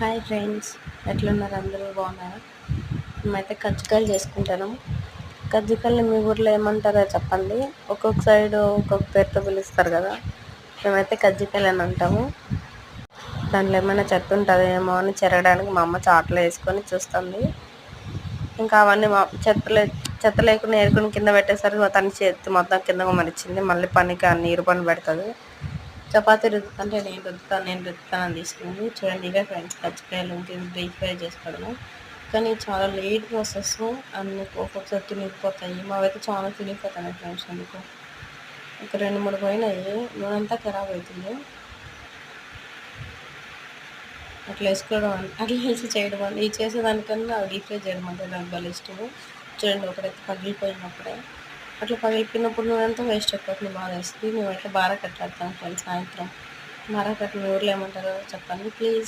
Hi friends, ఎట్లున్నారు? అందరూ బాగున్నారా? మేమైతే కజ్జికాయలు చేసుకుంటాను. కజ్జికాయలు మీ ఊర్లో ఏమంటారో చెప్పండి. ఒక్కొక్క సైడ్ ఒక్కొక్క పేరుతో పిలుస్తారు కదా. మేమైతే కజ్జికాయలు అని అంటాము. దాంట్లో ఏమైనా చెత్త ఉంటుందేమో అని చెరగడానికి మా అమ్మ చాట్లో వేసుకొని చూస్తుంది. ఇంకా అవన్నీ చెత్త లేకుండా ఏరుకుని కింద పెట్టేసరికి తన చేతి మొత్తం కింద మరిచింది. మళ్ళీ పనికి ఆ నీరు పని పెడుతుంది. చపాతీ రుద్దుతుంటే నేను రుద్దుతానని తీసుకుంది. చూడండి, ఇవే ఫ్రెండ్స్ కజ్జికాయలు డీప్ ఫ్రై చేసుకోవడము. కానీ చాలా లేట్ ప్రాసెస్. అన్ని ఒక్కొక్కసారి తినిగిపోతాయి. మావైతే చాలా తినిగిపోతాయి ఫ్రెండ్స్. అందుకు ఒక 2-3 పోయినాయి. నూనె అంతా ఖరాబ్ అవుతుంది. అట్లా వేసుకోవడం అట్లా వేసి చేయడం ఈ చేసేదానికన్నా డీప్ ఫ్రై చేయడం అంటే నాకు భలే ఇష్టము. చూడండి, ఒకటైతే పగిలిపోయినప్పుడే అట్లా పగిలిపోయినప్పుడు నూనెంతా వేస్ట్ అయిపోతుంది. బాగా వేస్తుంది. మేమైతే బాగా కట్లాడతాం ఫ్రెండ్స్. సాయంత్రం బాగా కట్టిన ఊర్లో ఏమంటారో చెప్పండి ప్లీజ్.